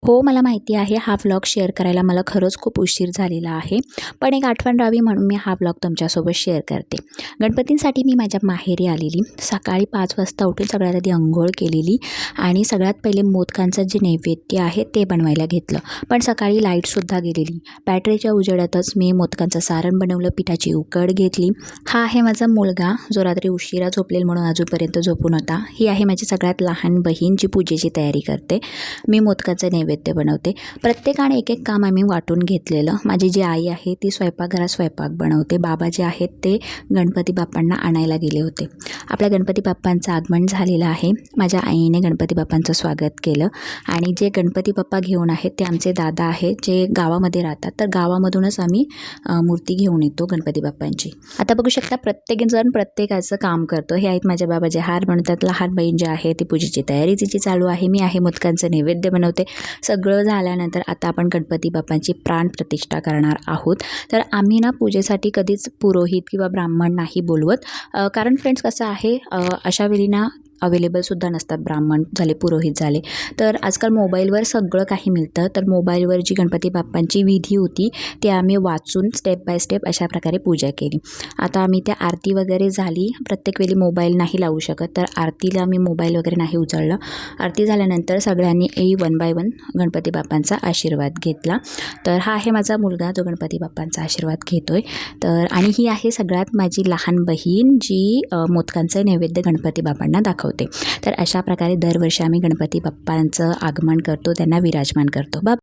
हो, मला माहिती आहे हा व्लॉग शेअर करायला मला खरंच खूप उशीर झालेला आहे. पण एक आठवण राहावी म्हणून मी हा व्लॉग तुमच्यासोबत शेअर करते. गणपतींसाठी मी माझ्या माहेरी आलेली. सकाळी 5 वाजता उठून सगळ्यात आधी अंघोळ केलेली आणि सगळ्यात पहिले मोदकांचं जे नैवेद्य आहे ते बनवायला घेतलं. पण सकाळी लाईटसुद्धा गेलेली. बॅटरीच्या उजेडातच मी मोदकांचं सारण बनवलं, पिठाची उकड घेतली. हा आहे माझा मुलगा जो रात्री उशिरा झोपलेला म्हणून अजूनपर्यंत झोपून होता. ही आहे माझी सगळ्यात लहान बहीण जी पूजेची तयारी करते. मी मोदकाचं नैवेद्य बनवते. प्रत्येकाने एक एक काम आम्ही वाटून घेतलेलं. माझी जी आई आहे ती स्वयंपाकघरात स्वयंपाक बनवते. बाबा जे आहेत ते गणपती बाप्पांना आणायला गेले होते. आपल्या गणपती बाप्पांचं आगमन झालेलं आहे. माझ्या आईने गणपती बाप्पांचं स्वागत केलं आणि जे गणपती बाप्पा घेऊन आहेत ते आमचे दादा आहेत जे गावामध्ये राहतात. तर गावामधूनच आम्ही मूर्ती घेऊन येतो गणपती बाप्पांची. आता बघू शकता प्रत्येकजण प्रत्येकाचं काम करतो. हे आहेत माझ्या बाबा जे हार बनवतात. लहान बहीण जी आहे ती पूजेची तयारी तिची चालू आहे. मी आहे मोदकांचं नैवेद्य बनवते. सगळं झाल्यानंतर आता आपण गणपती बाप्पांची प्राणप्रतिष्ठा करणार आहोत. तर आम्ही ना पूजेसाठी कधीच पुरोहित किंवा ब्राह्मण नाही बोलवत. कारण फ्रेंड्स कसं आहे अशा वेळी ना अवेलेबलसुद्धा नसतात. ब्राह्मण झाले, पुरोहित झाले. तर आजकाल मोबाईलवर सगळं काही मिळतं. तर मोबाईलवर जी गणपती बाप्पांची विधी होती ते आम्ही वाचून स्टेप बाय स्टेप अशा प्रकारे पूजा केली. आता आम्ही त्या आरती वगैरे झाली. प्रत्येक वेळी मोबाईल नाही लावू शकत, तर आरतीला आम्ही मोबाईल वगैरे नाही उचललं. आरती झाल्यानंतर सगळ्यांनी वन बाय वन गणपती बाप्पांचा आशीर्वाद घेतला. तर हा आहे माझा मुलगा जो गणपती बाप्पांचा आशीर्वाद घेतोय. तर आणि ही आहे सगळ्यात माझी लहान बहीण जी मोदकांचं नैवेद्य गणपती बाप्पांना दाखवते. तर अशा प्रकारे दरवर्षी आम्ही गणपती बाप्पांचं आगमन करतो, त्यांना विराजमान करतो.